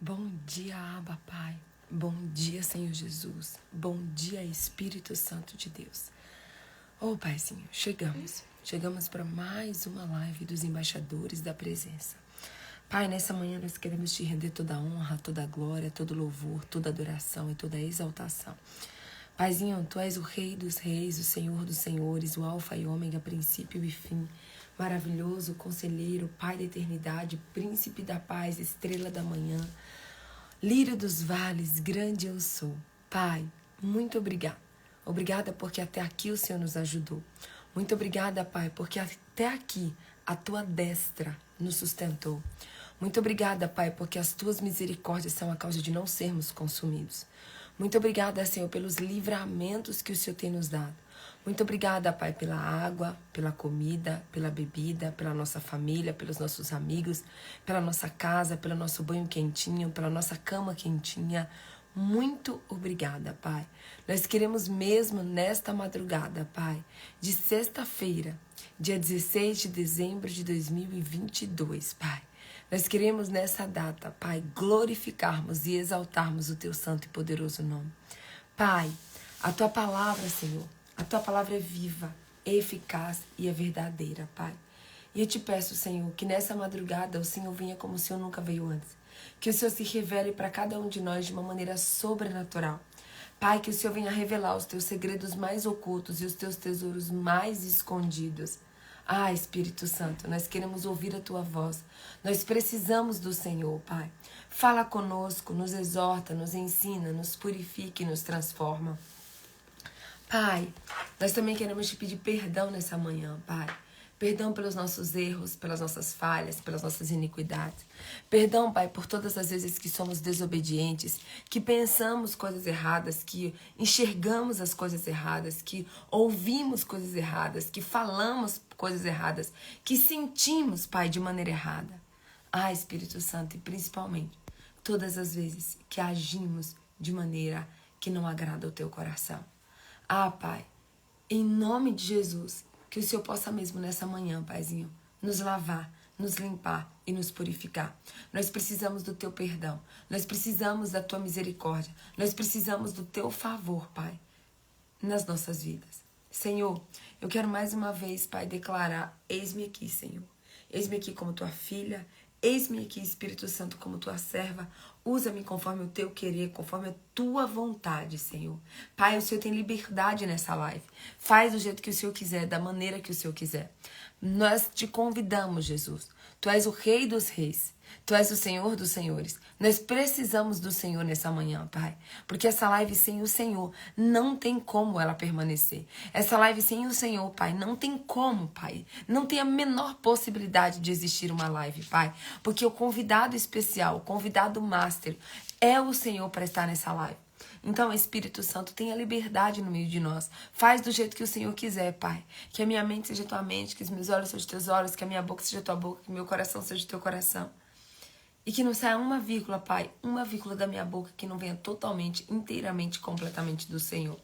Bom dia, Abba, Pai. Bom dia, Senhor Jesus. Bom dia, Espírito Santo de Deus. Oh, Paizinho, chegamos para mais uma live dos embaixadores da presença. Pai, nessa manhã nós queremos te render toda a honra, toda a glória, todo louvor, toda adoração e toda a exaltação. Paizinho, Tu és o Rei dos Reis, o Senhor dos Senhores, o Alfa e Ômega, princípio e fim. Maravilhoso, conselheiro, Pai da eternidade, príncipe da paz, estrela da manhã, lírio dos vales, grande eu sou. Pai, muito obrigada. Obrigada porque até aqui o Senhor nos ajudou. Muito obrigada, Pai, porque até aqui a Tua destra nos sustentou. Muito obrigada, Pai, porque as Tuas misericórdias são a causa de não sermos consumidos. Muito obrigada, Senhor, pelos livramentos que o Senhor tem nos dado. Muito obrigada, Pai, pela água, pela comida, pela bebida, pela nossa família, pelos nossos amigos, pela nossa casa, pelo nosso banho quentinho, pela nossa cama quentinha. Muito obrigada, Pai. Nós queremos mesmo nesta madrugada, Pai, de sexta-feira, dia 16 de dezembro de 2022, Pai. Nós queremos nessa data, Pai, glorificarmos e exaltarmos o Teu santo e poderoso nome. Pai, a Tua palavra, Senhor, a Tua palavra é viva, é eficaz e é verdadeira, Pai. E eu te peço, Senhor, que nessa madrugada o Senhor venha como o Senhor nunca veio antes. Que o Senhor se revele para cada um de nós de uma maneira sobrenatural. Pai, que o Senhor venha revelar os Teus segredos mais ocultos e os Teus tesouros mais escondidos. Ah, Espírito Santo, nós queremos ouvir a Tua voz. Nós precisamos do Senhor, Pai. Fala conosco, nos exorta, nos ensina, nos purifica e nos transforma. Pai, nós também queremos te pedir perdão nessa manhã, Pai. Perdão pelos nossos erros, pelas nossas falhas, pelas nossas iniquidades. Perdão, Pai, por todas as vezes que somos desobedientes, que pensamos coisas erradas, que enxergamos as coisas erradas, que ouvimos coisas erradas, que falamos coisas erradas, que sentimos, Pai, de maneira errada. Ah, Espírito Santo, e principalmente todas as vezes que agimos de maneira que não agrada ao Teu coração. Ah, Pai, em nome de Jesus, que o Senhor possa mesmo nessa manhã, Paizinho, nos lavar, nos limpar e nos purificar. Nós precisamos do Teu perdão. Nós precisamos da Tua misericórdia. Nós precisamos do Teu favor, Pai, nas nossas vidas. Senhor, eu quero mais uma vez, Pai, declarar: eis-me aqui, Senhor. Eis-me aqui como Tua filha. Eis-me aqui, Espírito Santo, como Tua serva. Usa-me conforme o Teu querer, conforme a Tua vontade, Senhor. Pai, o Senhor tem liberdade nessa live. Faz do jeito que o Senhor quiser, da maneira que o Senhor quiser. Nós te convidamos, Jesus. Tu és o Rei dos Reis. Tu és o Senhor dos Senhores. Nós precisamos do Senhor nessa manhã, Pai. Porque essa live sem o Senhor não tem como ela permanecer. Essa live sem o Senhor, Pai, não tem como, Pai. Não tem a menor possibilidade de existir uma live, Pai. Porque o convidado especial, o convidado master, é o Senhor para estar nessa live. Então, Espírito Santo, tenha liberdade no meio de nós. Faz do jeito que o Senhor quiser, Pai. Que a minha mente seja tua mente, que os meus olhos sejam teus olhos, que a minha boca seja tua boca, que o meu coração seja teu coração. E que não saia uma vírgula, Pai, uma vírgula da minha boca que não venha totalmente, inteiramente, completamente do Senhor.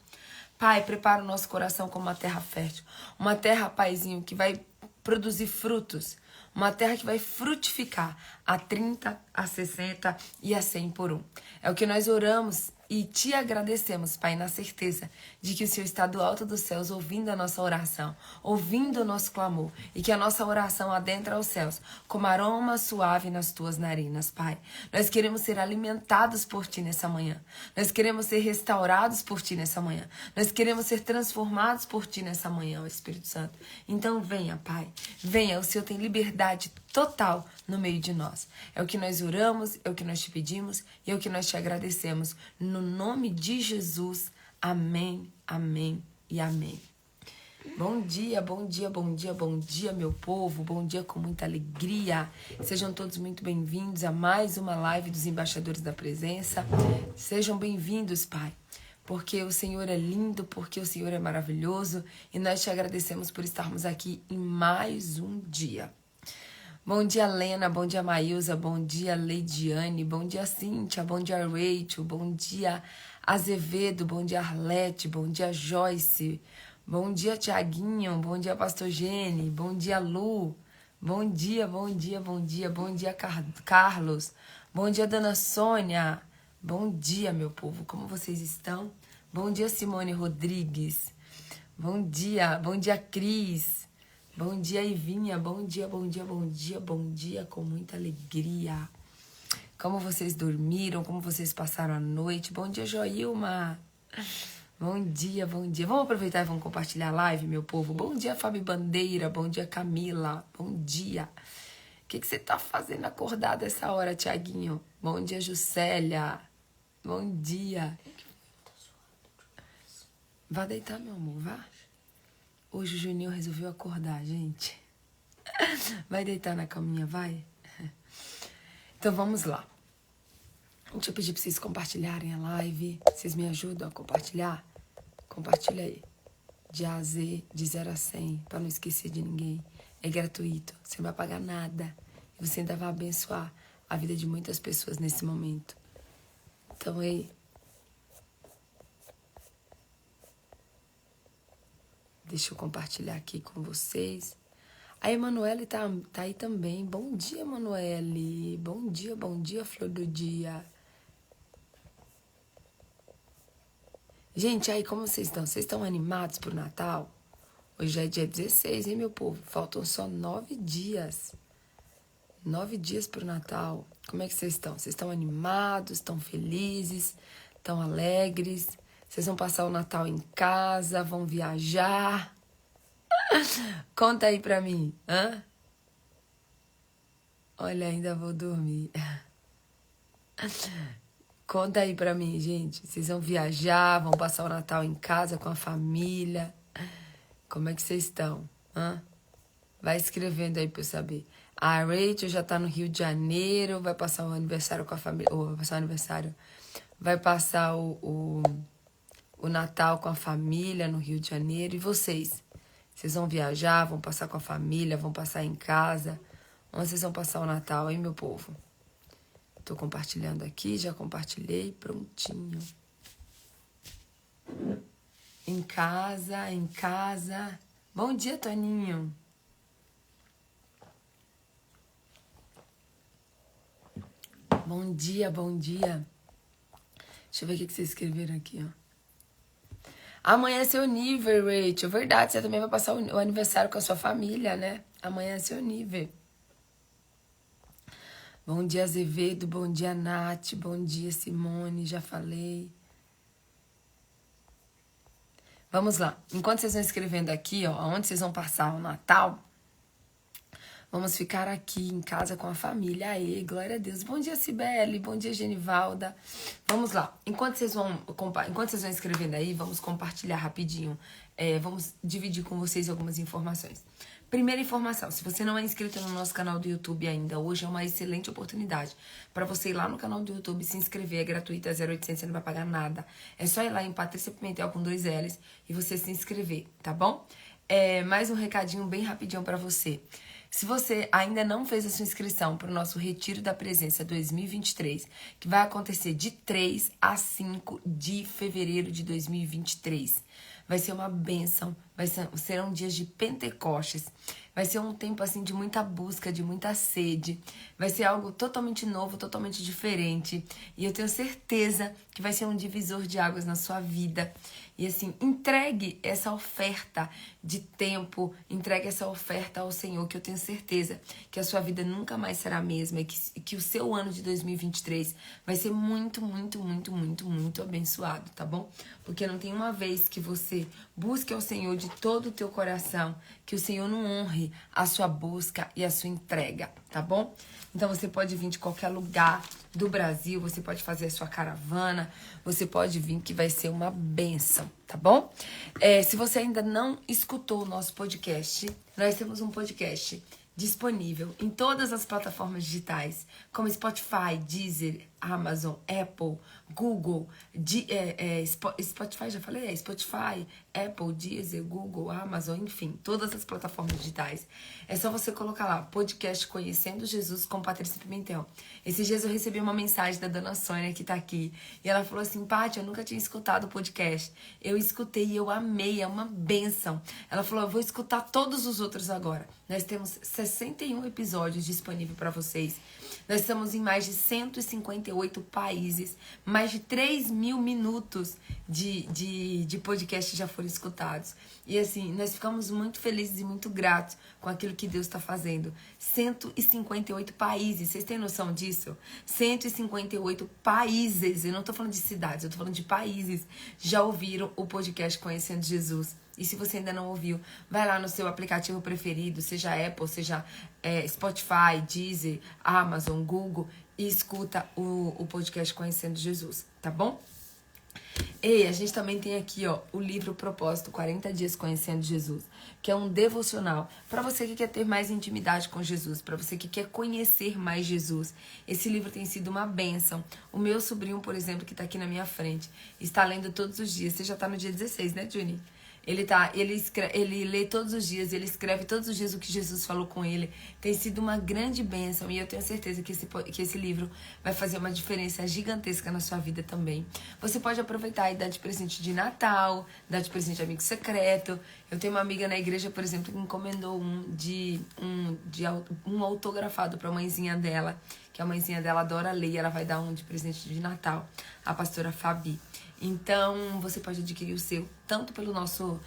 Pai, prepara o nosso coração como uma terra fértil. Uma terra, Paizinho, que vai produzir frutos. Uma terra que vai frutificar a 30, a 60 e a 100 por um. É o que nós oramos e te agradecemos, Pai, na certeza de que o Senhor está do alto dos céus ouvindo a nossa oração, ouvindo o nosso clamor, e que a nossa oração adentra aos céus como aroma suave nas tuas narinas, Pai. Nós queremos ser alimentados por Ti nessa manhã. Nós queremos ser restaurados por Ti nessa manhã. Nós queremos ser transformados por Ti nessa manhã, ó Espírito Santo. Então venha, Pai. Venha, o Senhor tem liberdade total no meio de nós. É o que nós oramos, é o que nós te pedimos e é o que nós te agradecemos. No nome de Jesus, amém, amém e amém. Bom dia, bom dia, bom dia, bom dia, meu povo. Bom dia com muita alegria. Sejam todos muito bem-vindos a mais uma live dos Embaixadores da Presença. Sejam bem-vindos, Pai. Porque o Senhor é lindo, porque o Senhor é maravilhoso e nós te agradecemos por estarmos aqui em mais um dia. Bom dia, Lena. Bom dia, Maísa. Bom dia, Leidiane. Bom dia, Cíntia. Bom dia, Rachel. Bom dia, Azevedo. Bom dia, Arlete. Bom dia, Joyce. Bom dia, Tiaguinho. Bom dia, Pastor Gene. Bom dia, Lu. Bom dia, bom dia, bom dia. Bom dia, Carlos. Bom dia, dona Sônia. Bom dia, meu povo. Como vocês estão? Bom dia, Simone Rodrigues. Bom dia, Cris. Bom dia, Ivinha. Bom dia, bom dia, bom dia, bom dia, com muita alegria. Como vocês dormiram? Como vocês passaram a noite? Bom dia, Joilma. Bom dia, bom dia. Vamos aproveitar e vamos compartilhar a live, meu povo. Bom dia, Fábio Bandeira. Bom dia, Camila. Bom dia. O que você tá fazendo acordado essa hora, Tiaguinho? Bom dia, Juscelia. Bom dia. Vá deitar, meu amor, vá. Hoje o Juninho resolveu acordar, gente. Vai deitar na caminha, vai. Então vamos lá. Deixa eu pedir pra vocês compartilharem a live. Vocês me ajudam a compartilhar? Compartilha aí. De A a Z, de 0 a 100, pra não esquecer de ninguém. É gratuito, você não vai pagar nada. E você ainda vai abençoar a vida de muitas pessoas nesse momento. Então, aí. Deixa eu compartilhar aqui com vocês. A Emanuele tá aí também. Bom dia, Emanuele. Bom dia, flor do dia. Gente, aí como vocês estão? Vocês estão animados pro Natal? Hoje já é dia 16, hein, meu povo? Faltam só 9 dias. 9 dias pro Natal. Como é que vocês estão? Vocês estão animados? Estão felizes? Estão alegres? Vocês vão passar o Natal em casa? Vão viajar? Conta aí pra mim, hã? Olha, ainda vou dormir. Conta aí pra mim, gente. Vocês vão viajar, vão passar o Natal em casa com a família? Como é que vocês estão, hã? Vai escrevendo aí pra eu saber. A Rachel já tá no Rio de Janeiro, vai passar o aniversário com a família. Ou vai passar o aniversário. Vai passar o Natal com a família no Rio de Janeiro. E vocês? Vocês vão viajar, vão passar com a família, vão passar em casa? Onde vocês vão passar o Natal, hein, meu povo? Tô compartilhando aqui, já compartilhei, prontinho. Em casa, em casa. Bom dia, Toninho. Bom dia, bom dia. Deixa eu ver o que vocês escreveram aqui, ó. Amanhã é seu nível, Rachel. Verdade, você também vai passar o aniversário com a sua família, né? Amanhã é seu nível. Bom dia, Azevedo. Bom dia, Nath. Bom dia, Simone. Já falei. Vamos lá. Enquanto vocês vão escrevendo aqui, ó, onde vocês vão passar o Natal, vamos ficar aqui em casa com a família. Aê, glória a Deus. Bom dia, Cibele. Bom dia, Genivalda. Vamos lá. Enquanto vocês vão escrevendo aí, vamos compartilhar rapidinho. Vamos dividir com vocês algumas informações. Primeira informação, se você não é inscrito no nosso canal do YouTube ainda, hoje é uma excelente oportunidade para você ir lá no canal do YouTube, se inscrever, é gratuito, é 0800, você não vai pagar nada. É só ir lá em Patrícia Pimentel com 2 L's e você se inscrever, tá bom? Mais um recadinho bem rapidinho para você. Se você ainda não fez a sua inscrição para o nosso Retiro da Presença 2023, que vai acontecer de 3 a 5 de fevereiro de 2023, vai ser uma bênção, serão dias de Pentecostes, vai ser um tempo assim de muita busca, de muita sede, vai ser algo totalmente novo, totalmente diferente, e eu tenho certeza que vai ser um divisor de águas na sua vida. E assim, entregue essa oferta de tempo, entregue essa oferta ao Senhor, que eu tenho certeza que a sua vida nunca mais será a mesma, e que o seu ano de 2023 vai ser muito, muito, muito, muito, muito abençoado, tá bom? Porque não tem uma vez que você busque ao Senhor de todo o teu coração, que o Senhor não honre a sua busca e a sua entrega, tá bom? Então você pode vir de qualquer lugar do Brasil, você pode fazer a sua caravana, você pode vir que vai ser uma bênção, tá bom? Se você ainda não escutou o nosso podcast, nós temos um podcast disponível em todas as plataformas digitais, como Spotify, Deezer, Amazon, Apple, Google, Spotify, já falei? Spotify, Apple, Deezer, Google, Amazon, enfim, todas as plataformas digitais. É só você colocar lá, podcast Conhecendo Jesus com Patrícia Pimentel. Esses dias eu recebi uma mensagem da dona Sônia, que tá aqui, e ela falou assim, Paty, eu nunca tinha escutado o podcast. Eu escutei e eu amei, é uma bênção. Ela falou, eu vou escutar todos os outros agora. Nós temos 61 episódios disponíveis para vocês. Nós estamos em mais de 158 países, mais de 3 mil minutos de podcast já foram escutados. E assim, nós ficamos muito felizes e muito gratos com aquilo que Deus está fazendo. 158 países, vocês têm noção disso? 158 países, eu não estou falando de cidades, eu estou falando de países, já ouviram o podcast Conhecendo Jesus. E se você ainda não ouviu, vai lá no seu aplicativo preferido, seja Apple, seja Spotify, Deezer, Amazon, Google, e escuta o podcast Conhecendo Jesus, tá bom? E a gente também tem aqui, ó, o livro Propósito, 40 Dias Conhecendo Jesus, que é um devocional para você que quer ter mais intimidade com Jesus, para você que quer conhecer mais Jesus. Esse livro tem sido uma bênção. O meu sobrinho, por exemplo, que tá aqui na minha frente, está lendo todos os dias. Você já tá no dia 16, né, Juni? Ele lê todos os dias, ele escreve todos os dias o que Jesus falou com ele. Tem sido uma grande bênção e eu tenho certeza que esse livro vai fazer uma diferença gigantesca na sua vida também. Você pode aproveitar e dar de presente de Natal, dar de presente de amigo secreto. Eu tenho uma amiga na igreja, por exemplo, que encomendou um autografado para a mãezinha dela, que a mãezinha dela adora ler e ela vai dar um de presente de Natal, a pastora Fabi. Então, você pode adquirir o seu, tanto pela nossa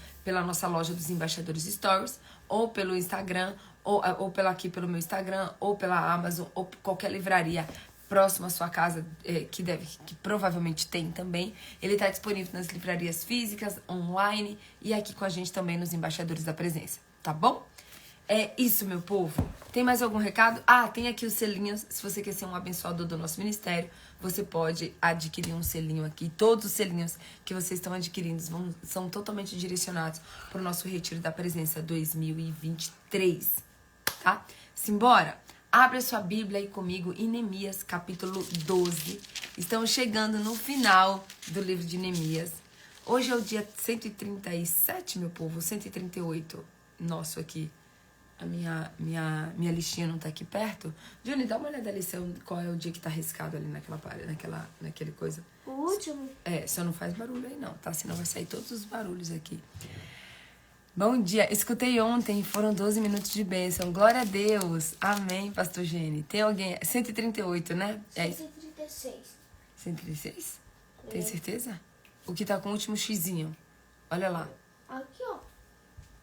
loja dos Embaixadores Stories, ou pelo Instagram, ou pelo meu Instagram, ou pela Amazon, ou qualquer livraria próxima à sua casa, que provavelmente tem também. Ele está disponível nas livrarias físicas, online, e aqui com a gente também nos Embaixadores da Presença, tá bom? É isso, meu povo. Tem mais algum recado? Tem aqui os selinhos. Se você quer ser um abençoador do nosso ministério, você pode adquirir um selinho aqui. Todos os selinhos que vocês estão adquirindo são totalmente direcionados para o nosso Retiro da Presença 2023, tá? Simbora! Abre a sua Bíblia aí comigo em Neemias, capítulo 12. Estamos chegando no final do livro de Neemias. Hoje é o dia 137, meu povo, 138 nosso aqui. A minha listinha não tá aqui perto. Johnny, dá uma olhada ali qual é o dia que tá riscado ali naquele coisa. O último? Só não faz barulho aí não, tá? Senão vai sair todos os barulhos aqui. Bom dia. Escutei ontem, foram 12 minutos de bênção. Glória a Deus. Amém, pastor Gene. Tem alguém... 138, né? 136. 136? Tem certeza? O que tá com o último xizinho. Olha lá. Aqui, ó.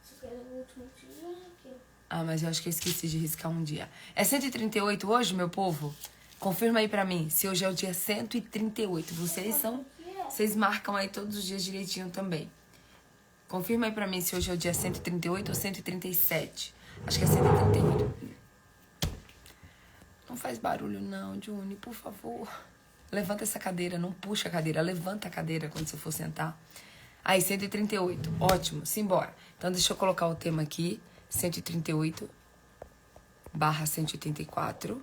Você quer o último xizinho aqui, ó. Mas eu acho que eu esqueci de riscar um dia. É 138 hoje, meu povo? Confirma aí pra mim, se hoje é o dia 138. Vocês marcam aí todos os dias direitinho também. Confirma aí pra mim se hoje é o dia 138 ou 137. Acho que é 138. Não faz barulho não, Juni, por favor. Levanta essa cadeira, não puxa a cadeira. Levanta a cadeira quando você for sentar. Aí, 138. Ótimo, simbora. Então, deixa eu colocar o tema aqui. 138/184.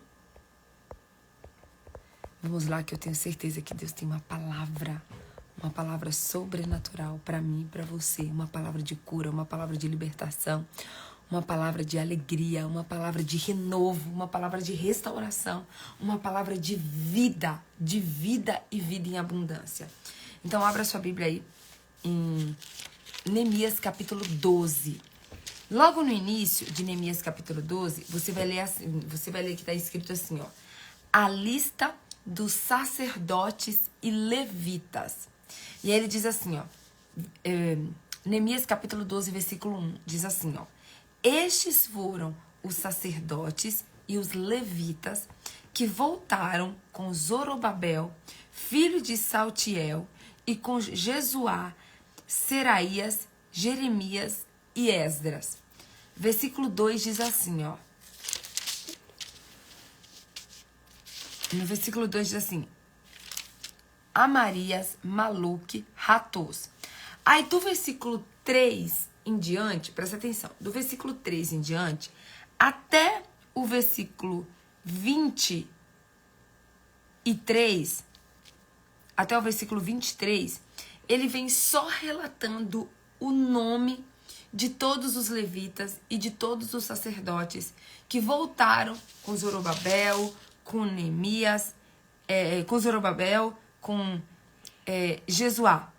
Vamos lá, que eu tenho certeza que Deus tem uma palavra sobrenatural para mim e para você, uma palavra de cura, uma palavra de libertação, uma palavra de alegria, uma palavra de renovo, uma palavra de restauração, uma palavra de vida e vida em abundância. Então, abra sua Bíblia aí em Neemias capítulo 12. Logo no início de Neemias capítulo 12, você vai ler que está escrito assim, ó. A lista dos sacerdotes e levitas. E aí ele diz assim, ó. Neemias capítulo 12, versículo 1, diz assim, ó. Estes foram os sacerdotes e os levitas que voltaram com Zorobabel, filho de Saltiel, e com Jesuá, Seraías, Jeremias e Esdras. Versículo 2 diz assim, ó. No versículo 2 diz assim. Amarias, Maluque, Ratos. Aí do versículo 3 em diante, presta atenção, do versículo 3 em diante, até o versículo 23, até o versículo 23, ele vem só relatando o nome de todos os levitas e de todos os sacerdotes que voltaram com Zorobabel, com Neemias, com Zorobabel, com Jesuá,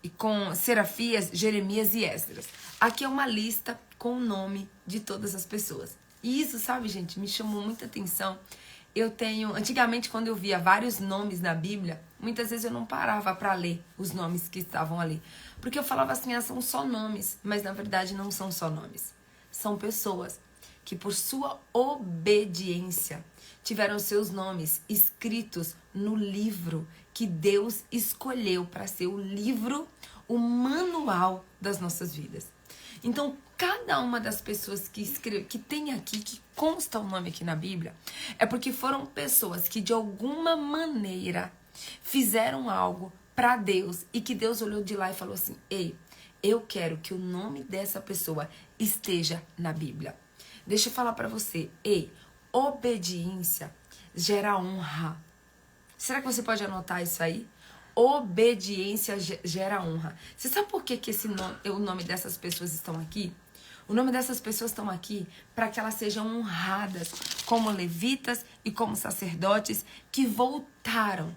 e com Serafias, Jeremias e Esdras. Aqui é uma lista com o nome de todas as pessoas. E isso, sabe, gente, me chamou muita atenção. Antigamente, quando eu via vários nomes na Bíblia, muitas vezes eu não parava para ler os nomes que estavam ali. Porque eu falava assim, são só nomes. Mas na verdade não são só nomes. São pessoas que por sua obediência tiveram seus nomes escritos no livro que Deus escolheu para ser o livro, o manual das nossas vidas. Então, cada uma das pessoas que tem aqui, que consta o nome aqui na Bíblia, é porque foram pessoas que de alguma maneira fizeram algo para Deus e que Deus olhou de lá e falou assim, ei, eu quero que o nome dessa pessoa esteja na Bíblia. Deixa eu falar para você, ei, obediência gera honra. Será que você pode anotar isso aí? Obediência gera honra. Você sabe por que o nome dessas pessoas estão aqui? O nome dessas pessoas estão aqui para que elas sejam honradas como levitas e como sacerdotes que voltaram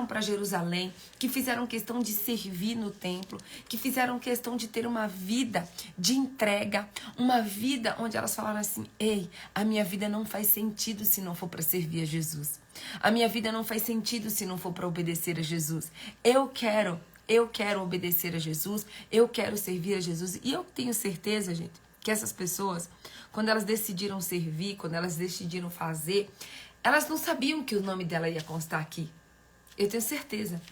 para Jerusalém, que fizeram questão de servir no templo, que fizeram questão de ter uma vida de entrega, uma vida onde elas falaram assim, ei, a minha vida não faz sentido se não for para servir a Jesus. A minha vida não faz sentido se não for para obedecer a Jesus. Eu quero obedecer a Jesus, eu quero servir a Jesus. E eu tenho certeza, gente, que essas pessoas, quando elas decidiram servir, quando elas decidiram fazer, elas não sabiam que o nome dela ia constar aqui. Eu tenho certeza.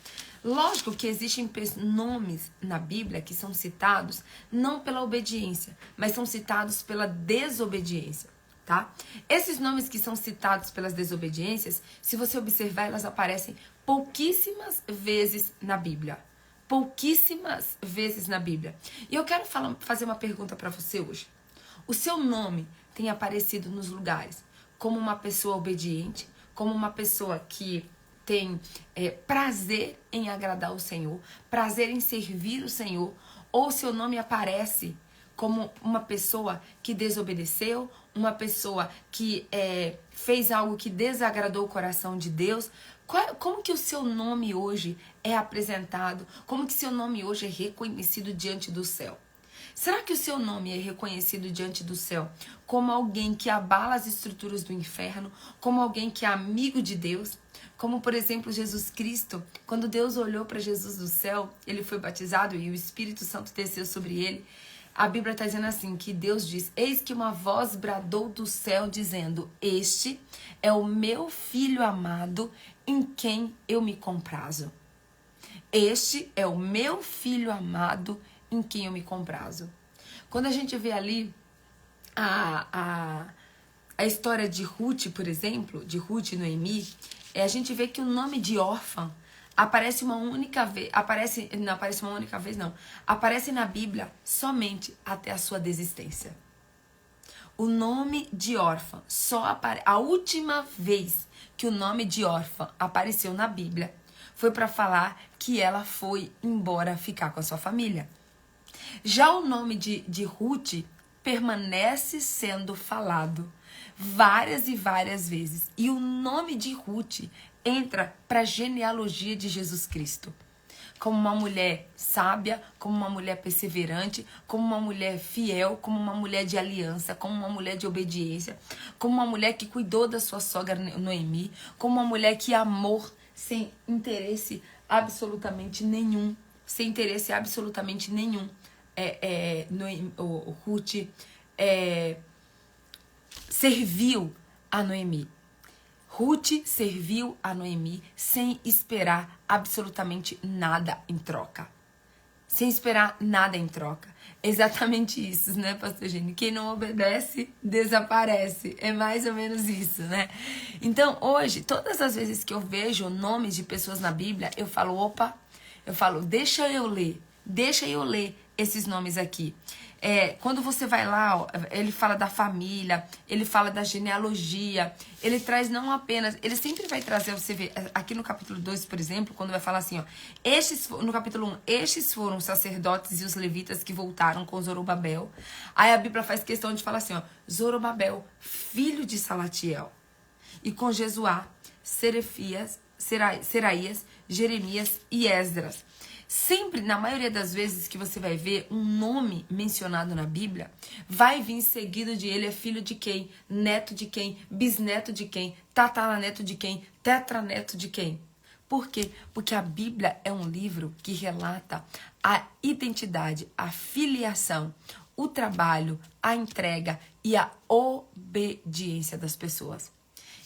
Lógico que existem nomes na Bíblia que são citados não pela obediência, mas são citados pela desobediência, tá? Esses nomes que são citados pelas desobediências, se você observar, elas aparecem pouquíssimas vezes na Bíblia. Pouquíssimas vezes na Bíblia. E eu quero fazer uma pergunta para você hoje. O seu nome tem aparecido nos lugares como uma pessoa obediente, como uma pessoa que tem prazer em agradar o Senhor, prazer em servir o Senhor, ou seu nome aparece como uma pessoa que desobedeceu, uma pessoa que fez algo que desagradou o coração de Deus. Como que o seu nome hoje é apresentado? Como que seu nome hoje é reconhecido diante do céu? Será que o seu nome é reconhecido diante do céu como alguém que abala as estruturas do inferno, como alguém que é amigo de Deus? Como, por exemplo, Jesus Cristo, quando Deus olhou para Jesus do céu, ele foi batizado e o Espírito Santo desceu sobre ele. A Bíblia está dizendo assim, que Deus diz, eis que uma voz bradou do céu dizendo, este é o meu filho amado em quem eu me comprazo. Este é o meu filho amado em quem eu me comprazo. Quando a gente vê ali a história de Ruth, por exemplo, de Ruth e Noemi, a gente vê que o nome de órfã aparece uma única vez, aparece na Bíblia somente até a sua desistência. O nome de órfã a última vez que o nome de órfã apareceu na Bíblia foi para falar que ela foi embora ficar com a sua família. Já o nome de Ruth permanece sendo falado várias e várias vezes. E o nome de Ruth entra para a genealogia de Jesus Cristo. Como uma mulher sábia, como uma mulher perseverante, como uma mulher fiel, como uma mulher de aliança, como uma mulher de obediência, como uma mulher que cuidou da sua sogra Noemi, como uma mulher que amou sem interesse absolutamente nenhum. Sem interesse absolutamente nenhum. Ruth serviu a Noemi. Ruth serviu a Noemi sem esperar absolutamente nada em troca. Sem esperar nada em troca. Exatamente isso, né, pastor Gênio? Quem não obedece, desaparece. É mais ou menos isso, né? Então, hoje, todas as vezes que eu vejo nomes de pessoas na Bíblia, eu falo, deixa eu ler esses nomes aqui. Quando você vai lá, ó, ele fala da família, ele fala da genealogia, ele traz não apenas, ele sempre vai trazer, você vê, aqui no capítulo 2, por exemplo, quando vai falar assim, ó, no capítulo 1, estes foram os sacerdotes e os levitas que voltaram com Zorobabel. Aí a Bíblia faz questão de falar assim, ó, Zorobabel, filho de Salatiel, e com Jesuá, Seraías, Jeremias e Esdras. Sempre, na maioria das vezes que você vai ver um nome mencionado na Bíblia, vai vir seguido de ele é filho de quem, neto de quem, bisneto de quem, tataraneto de quem, tetraneto de quem. Por quê? Porque a Bíblia é um livro que relata a identidade, a filiação, o trabalho, a entrega e a obediência das pessoas.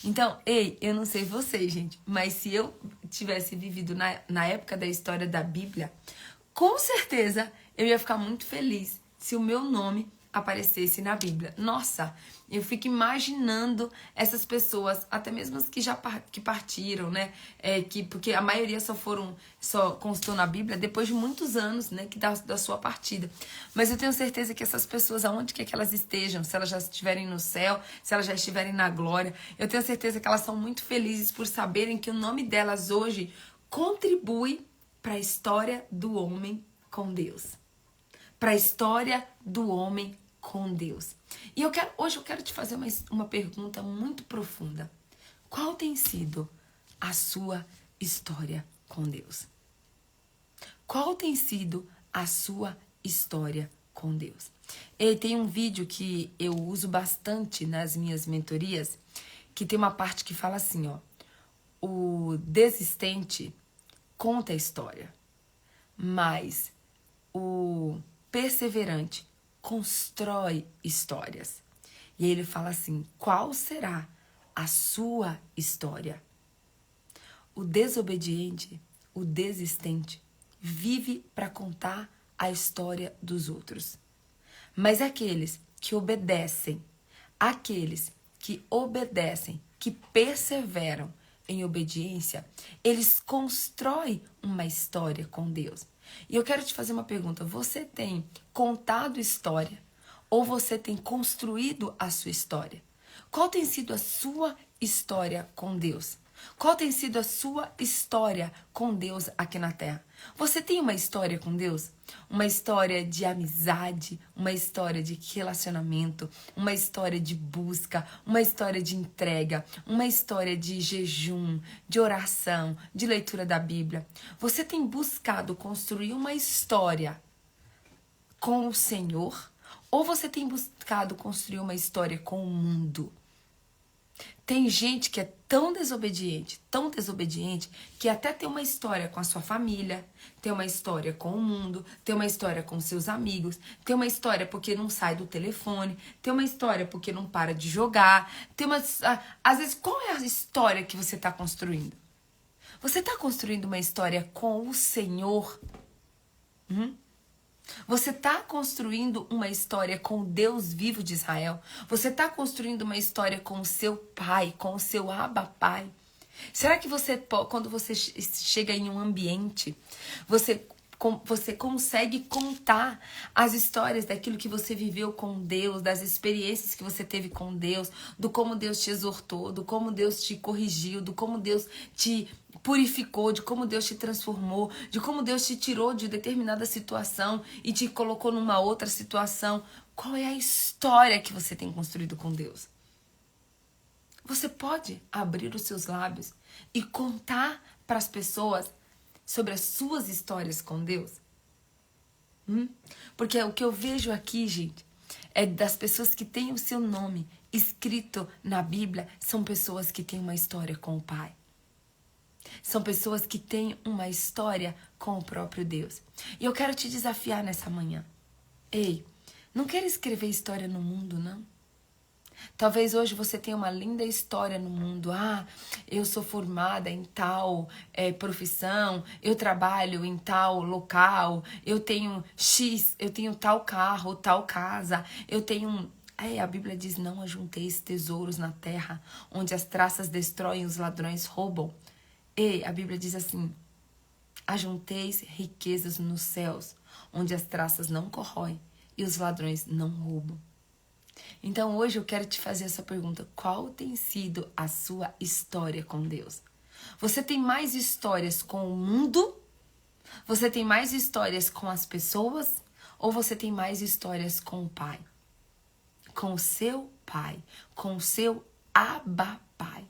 Então, eu não sei vocês, gente, mas se eu tivesse vivido na época da história da Bíblia, com certeza eu ia ficar muito feliz se o meu nome aparecesse na Bíblia. Nossa, eu fico imaginando essas pessoas, até mesmo as que já que partiram, né? Porque a maioria só constou na Bíblia depois de muitos anos, né? Da sua partida. Mas eu tenho certeza que essas pessoas, aonde que elas estejam, se elas já estiverem no céu, se elas já estiverem na glória, eu tenho certeza que elas são muito felizes por saberem que o nome delas hoje contribui para a história do homem com Deus. Para a história do homem com Deus. E hoje eu quero te fazer uma pergunta muito profunda. Qual tem sido a sua história com Deus? Qual tem sido a sua história com Deus? E tem um vídeo que eu uso bastante nas minhas mentorias, que tem uma parte que fala assim, ó: o desistente conta a história, mas o perseverante constrói histórias. E aí ele fala assim: qual será a sua história? O desobediente, o desistente, vive para contar a história dos outros. Mas aqueles que obedecem, que perseveram em obediência, eles constroem uma história com Deus. E eu quero te fazer uma pergunta: você tem contado história ou você tem construído a sua história? Qual tem sido a sua história com Deus? Qual tem sido a sua história com Deus aqui na Terra? Você tem uma história com Deus? Uma história de amizade, uma história de relacionamento, uma história de busca, uma história de entrega, uma história de jejum, de oração, de leitura da Bíblia. Você tem buscado construir uma história com o Senhor ou você tem buscado construir uma história com o mundo? Tem gente que é tão desobediente, que até tem uma história com a sua família, tem uma história com o mundo, tem uma história com seus amigos, tem uma história porque não sai do telefone, tem uma história porque não para de jogar, às vezes, qual é a história que você está construindo? Você está construindo uma história com o Senhor? Você está construindo uma história com o Deus vivo de Israel? Você está construindo uma história com o seu pai, com o seu Abba Pai? Será que quando você chega em um ambiente, você consegue contar as histórias daquilo que você viveu com Deus, das experiências que você teve com Deus, do como Deus te exortou, do como Deus te corrigiu, do como Deus te purificou, de como Deus te transformou, de como Deus te tirou de determinada situação e te colocou numa outra situação? Qual é a história que você tem construído com Deus? Você pode abrir os seus lábios e contar para as pessoas sobre as suas histórias com Deus? Porque o que eu vejo aqui, gente, é das pessoas que têm o seu nome escrito na Bíblia, são pessoas que têm uma história com o Pai. São pessoas que têm uma história com o próprio Deus. E eu quero te desafiar nessa manhã. Ei, não quero escrever história no mundo, não. Talvez hoje você tenha uma linda história no mundo. Ah, eu sou formada em tal profissão, eu trabalho em tal local, eu tenho tal carro, tal casa, eu tenho... a Bíblia diz: não ajunteis tesouros na terra, onde as traças destroem e os ladrões roubam. A Bíblia diz assim: ajunteis riquezas nos céus, onde as traças não corroem e os ladrões não roubam. Então hoje eu quero te fazer essa pergunta: qual tem sido a sua história com Deus? Você tem mais histórias com o mundo? Você tem mais histórias com as pessoas? Ou você tem mais histórias com o Pai? Com o seu Pai, com o seu Abba Pai.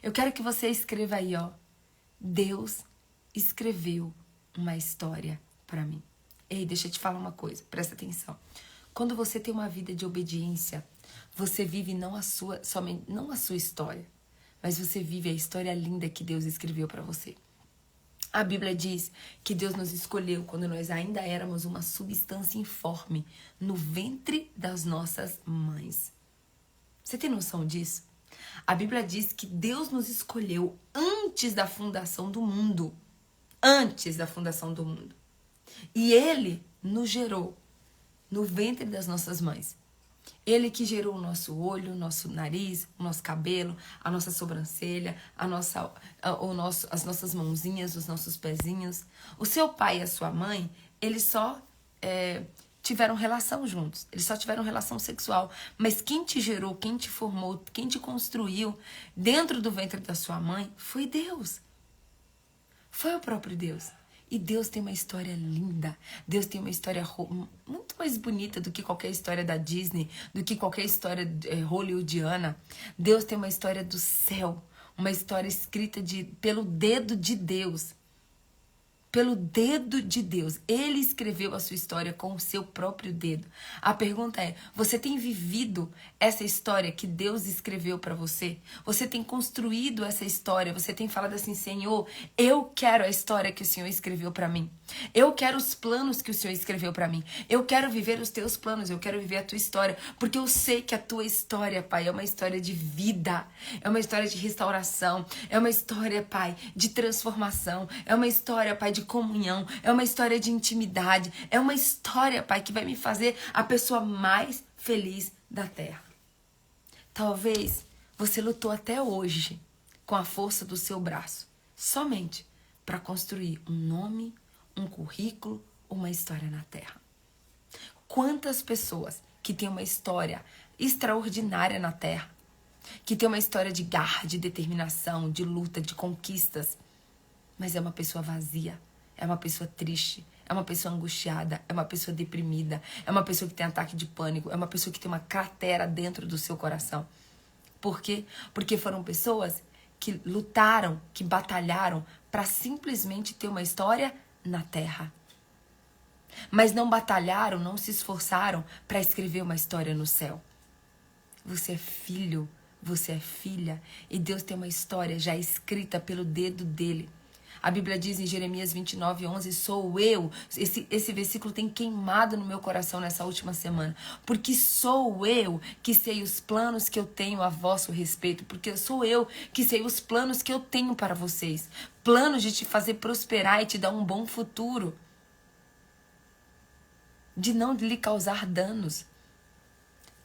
Eu quero que você escreva aí, ó: Deus escreveu uma história para mim. Ei, deixa eu te falar uma coisa, presta atenção. Quando você tem uma vida de obediência, você vive não a sua história, mas você vive a história linda que Deus escreveu para você. A Bíblia diz que Deus nos escolheu quando nós ainda éramos uma substância informe no ventre das nossas mães. Você tem noção disso? A Bíblia diz que Deus nos escolheu antes da fundação do mundo. Antes da fundação do mundo. E Ele nos gerou no ventre das nossas mães. Ele que gerou o nosso olho, o nosso nariz, o nosso cabelo, a nossa sobrancelha, as nossas mãozinhas, os nossos pezinhos. O seu pai e a sua mãe, eles só tiveram relação juntos. Eles só tiveram relação sexual. Mas quem te gerou, quem te formou, quem te construiu dentro do ventre da sua mãe foi Deus. Foi o próprio Deus. E Deus tem uma história linda. Deus tem uma história muito mais bonita do que qualquer história da Disney, do que qualquer história hollywoodiana. Deus tem uma história do céu, uma história escrita pelo dedo de Deus. Pelo dedo de Deus. Ele escreveu a sua história com o seu próprio dedo. A pergunta é, você tem vivido essa história que Deus escreveu para você? Você tem construído essa história? Você tem falado assim, Senhor, eu quero a história que o Senhor escreveu para mim. Eu quero os planos que o Senhor escreveu para mim. Eu quero viver os teus planos, eu quero viver a tua história. Porque eu sei que a tua história, Pai, é uma história de vida. É uma história de restauração. É uma história, Pai, de transformação. É uma história, Pai, de comunhão, é uma história de intimidade, é uma história, Pai, que vai me fazer a pessoa mais feliz da terra. Talvez você lutou até hoje com a força do seu braço, somente para construir um nome, um currículo, uma história na terra. Quantas pessoas que têm uma história extraordinária na terra, que tem uma história de garra, de determinação, de luta, de conquistas, mas é uma pessoa vazia. É uma pessoa triste, é uma pessoa angustiada, é uma pessoa deprimida, é uma pessoa que tem ataque de pânico, é uma pessoa que tem uma cratera dentro do seu coração. Por quê? Porque foram pessoas que lutaram, que batalharam para simplesmente ter uma história na terra. Mas não batalharam, não se esforçaram para escrever uma história no céu. Você é filho, você é filha, e Deus tem uma história já escrita pelo dedo dele. A Bíblia diz em Jeremias 29:11, sou eu. Esse versículo tem queimado no meu coração nessa última semana. Porque sou eu que sei os planos que eu tenho a vosso respeito. Porque sou eu que sei os planos que eu tenho para vocês. Planos de te fazer prosperar e te dar um bom futuro. De não lhe causar danos.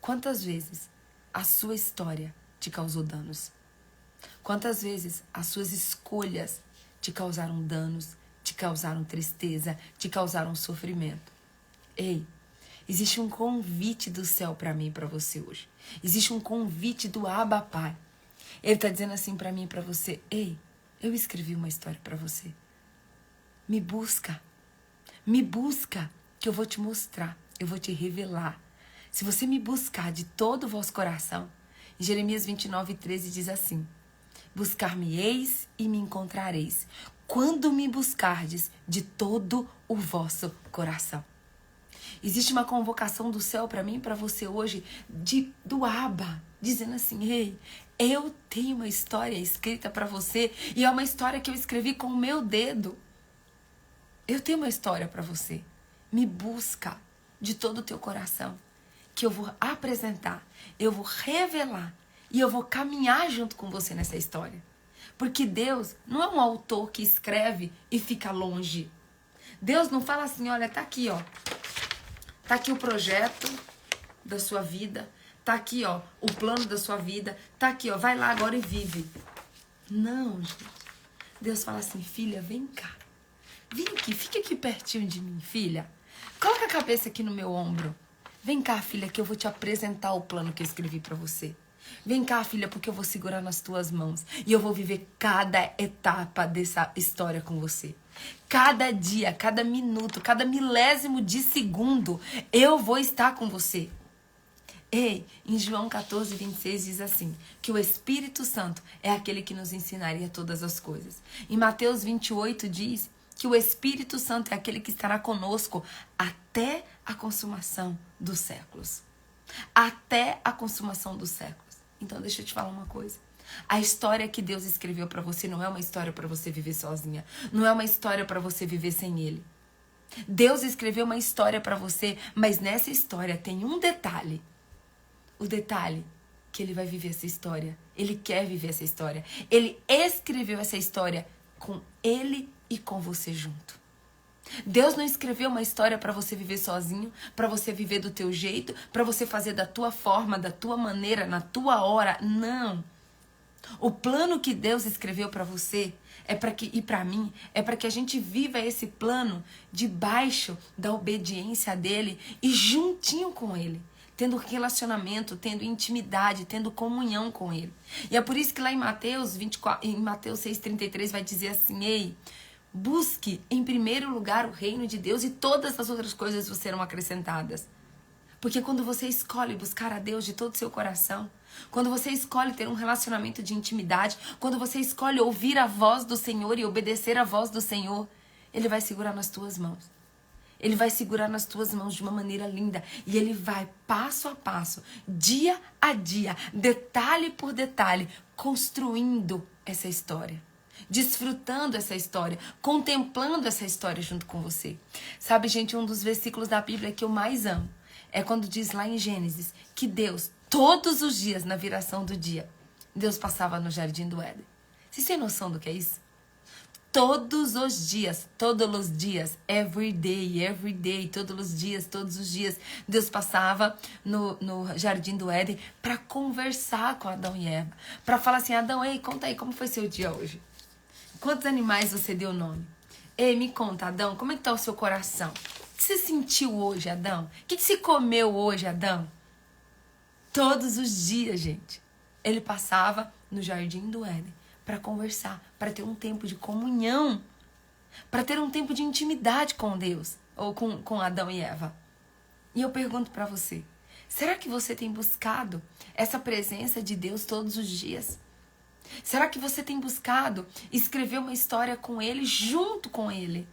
Quantas vezes a sua história te causou danos? Quantas vezes as suas escolhas te causaram danos, te causaram tristeza, te causaram sofrimento? Ei, existe um convite do céu para mim e para você hoje. Existe um convite do Abba Pai. Ele está dizendo assim para mim e para você, ei, eu escrevi uma história para você. Me busca, que eu vou te mostrar, eu vou te revelar. Se você me buscar de todo o vosso coração, em Jeremias 29:13 diz assim, buscar-me-eis e me encontrareis, quando me buscardes de todo o vosso coração. Existe uma convocação do céu para mim e para você hoje, do Abba, dizendo assim, ei, eu tenho uma história escrita para você, e é uma história que eu escrevi com o meu dedo. Eu tenho uma história para você. Me busca de todo o teu coração, que eu vou apresentar, eu vou revelar, e eu vou caminhar junto com você nessa história. Porque Deus não é um autor que escreve e fica longe. Deus não fala assim, olha, tá aqui, ó. Tá aqui o projeto da sua vida. Tá aqui, ó, o plano da sua vida. Tá aqui, ó, vai lá agora e vive. Não, gente. Deus fala assim, filha, vem cá. Vem aqui, fica aqui pertinho de mim, filha. Coloca a cabeça aqui no meu ombro. Vem cá, filha, que eu vou te apresentar o plano que eu escrevi pra você. Vem cá, filha, porque eu vou segurar nas tuas mãos. E eu vou viver cada etapa dessa história com você. Cada dia, cada minuto, cada milésimo de segundo, eu vou estar com você. Ei, em João 14:26 diz assim, que o Espírito Santo é aquele que nos ensinaria todas as coisas. Em Mateus 28 diz que o Espírito Santo é aquele que estará conosco até a consumação dos séculos. Até a consumação dos séculos. Então deixa eu te falar uma coisa. A história que Deus escreveu para você não é uma história para você viver sozinha. Não é uma história para você viver sem Ele. Deus escreveu uma história para você, mas nessa história tem um detalhe. O detalhe que Ele vai viver essa história. Ele quer viver essa história. Ele escreveu essa história com Ele e com você junto. Deus não escreveu uma história para você viver sozinho, para você viver do teu jeito, para você fazer da tua forma, da tua maneira, na tua hora. Não. O plano que Deus escreveu para você e para mim é para que a gente viva esse plano debaixo da obediência dele e juntinho com ele, tendo relacionamento, tendo intimidade, tendo comunhão com ele. E é por isso que lá em Mateus 6,33 vai dizer assim: ei, busque em primeiro lugar o reino de Deus e todas as outras coisas vos serão acrescentadas. Porque quando você escolhe buscar a Deus de todo o seu coração, quando você escolhe ter um relacionamento de intimidade, quando você escolhe ouvir a voz do Senhor e obedecer a voz do Senhor, Ele vai segurar nas tuas mãos. Ele vai segurar nas tuas mãos de uma maneira linda. E Ele vai passo a passo, dia a dia, detalhe por detalhe, construindo essa história. Desfrutando essa história, contemplando essa história junto com você. Sabe, gente, um dos versículos da Bíblia que eu mais amo é quando diz lá em Gênesis que Deus, todos os dias, na viração do dia, Deus passava no jardim do Éden. Vocês têm noção do que é isso? Todos os dias, every day, todos os dias, Deus passava no jardim do Éden para conversar com Adão e Eva. Para falar assim: Adão, ei, conta aí, como foi seu dia hoje? Quantos animais você deu nome? Ei, me conta, Adão, como é que tá o seu coração? O que você sentiu hoje, Adão? O que você comeu hoje, Adão? Todos os dias, gente, ele passava no jardim do Éden para conversar, para ter um tempo de comunhão, para ter um tempo de intimidade com Deus, ou com Adão e Eva. E eu pergunto para você, será que você tem buscado essa presença de Deus todos os dias? Será que você tem buscado escrever uma história com Ele, junto com Ele?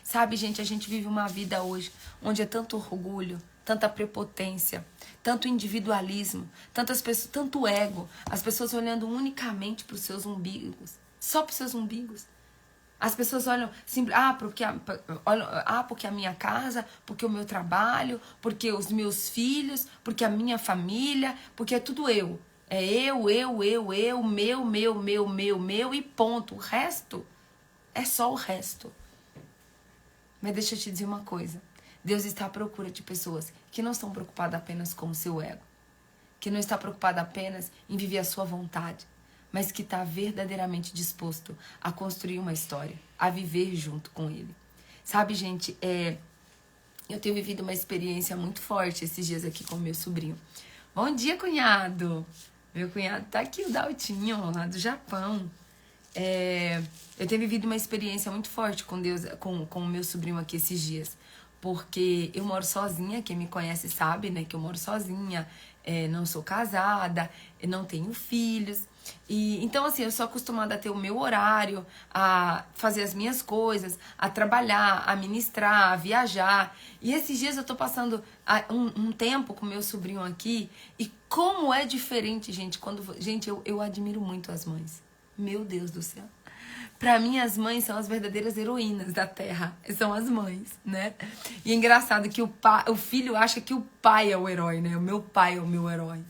Sabe, gente, a gente vive uma vida hoje onde é tanto orgulho, tanta prepotência, tanto individualismo, tanto ego, as pessoas olhando unicamente para os seus umbigos, só para os seus umbigos. As pessoas olham porque a minha casa, porque o meu trabalho, porque os meus filhos, porque a minha família, porque é tudo eu. É eu, meu e ponto. O resto é só o resto. Mas deixa eu te dizer uma coisa. Deus está à procura de pessoas que não estão preocupadas apenas com o seu ego. Que não está preocupada apenas em viver a sua vontade. Mas que está verdadeiramente disposto a construir uma história. A viver junto com Ele. Sabe, gente, eu tenho vivido uma experiência muito forte esses dias aqui com o meu sobrinho. Bom dia, cunhado! Meu cunhado tá aqui, o Daltinho, lá do Japão. Eu tenho vivido uma experiência muito forte com Deus, com o meu sobrinho aqui esses dias. Porque eu moro sozinha, quem me conhece sabe, né, que eu moro sozinha, não sou casada, não tenho filhos. E então, assim, eu sou acostumada a ter o meu horário, a fazer as minhas coisas, a trabalhar, a ministrar, a viajar. E esses dias eu tô passando um tempo com meu sobrinho aqui. E como é diferente, gente, Gente, eu admiro muito as mães. Meu Deus do céu. Pra mim, as mães são as verdadeiras heroínas da terra. São as mães, né? E é engraçado que o filho acha que o pai é o herói, né? O meu pai é o meu herói.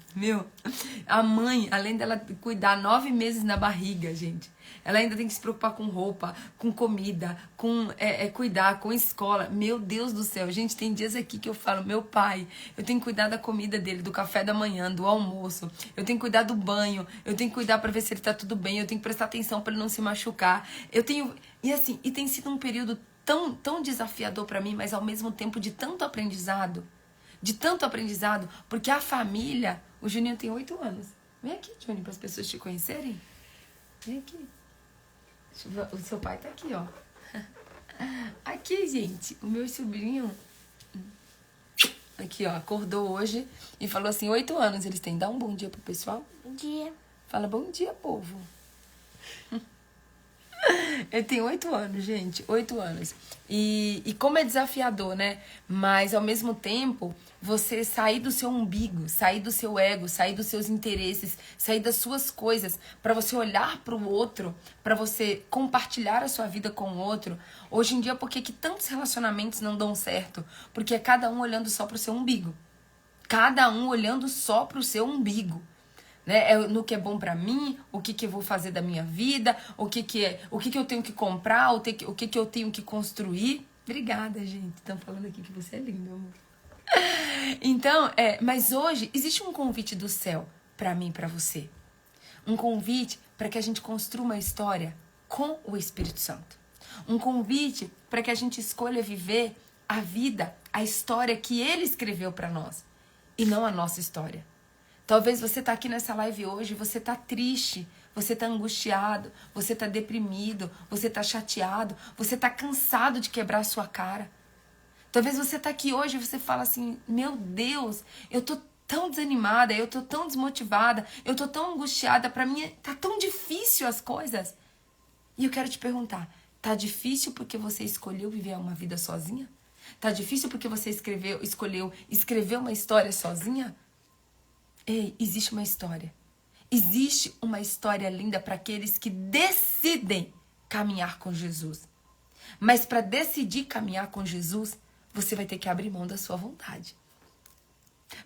A mãe, além dela cuidar 9 meses na barriga, gente, ela ainda tem que se preocupar com roupa, com comida, com cuidar, com escola. Meu Deus do céu, gente, tem dias aqui que eu falo, meu pai, eu tenho que cuidar da comida dele, do café da manhã, do almoço, eu tenho que cuidar do banho, eu tenho que cuidar pra ver se ele tá tudo bem, eu tenho que prestar atenção pra ele não se machucar. E tem sido um período tão desafiador pra mim, mas ao mesmo tempo de tanto aprendizado, porque a família, o Juninho tem 8 anos. Vem aqui, Juninho, para as pessoas te conhecerem. Vem aqui. O seu pai tá aqui, ó. Aqui, gente, o meu sobrinho, aqui, ó, acordou hoje e falou assim, 8 anos eles têm. Dá um bom dia pro pessoal. Bom dia. Fala bom dia, povo. Ele tem 8 anos, gente. 8 anos. E como é desafiador, né? Mas, ao mesmo tempo, você sair do seu umbigo, sair do seu ego, sair dos seus interesses, sair das suas coisas, para você olhar para o outro, para você compartilhar a sua vida com o outro. Hoje em dia, por que tantos relacionamentos não dão certo? Porque é cada um olhando só para o seu umbigo. Cada um olhando só para o seu umbigo. Né? No que é bom pra mim, o que eu vou fazer da minha vida, o que eu tenho que comprar, o que eu tenho que construir. Obrigada, gente. Estão falando aqui que você é lindo, amor. Então, mas hoje existe um convite do céu pra mim e pra você. Um convite para que a gente construa uma história com o Espírito Santo. Um convite para que a gente escolha viver a vida, a história que Ele escreveu pra nós e não a nossa história. Talvez você tá aqui nessa live hoje, você tá triste, você tá angustiado, você tá deprimido, você tá chateado, você tá cansado de quebrar a sua cara. Talvez você tá aqui hoje e você fala assim, meu Deus, eu tô tão desanimada, eu tô tão desmotivada, eu tô tão angustiada, pra mim tá tão difícil as coisas. E eu quero te perguntar, tá difícil porque você escolheu viver uma vida sozinha? Tá difícil porque você escolheu escrever uma história sozinha? Ei, existe uma história. Existe uma história linda para aqueles que decidem caminhar com Jesus. Mas para decidir caminhar com Jesus, você vai ter que abrir mão da sua vontade.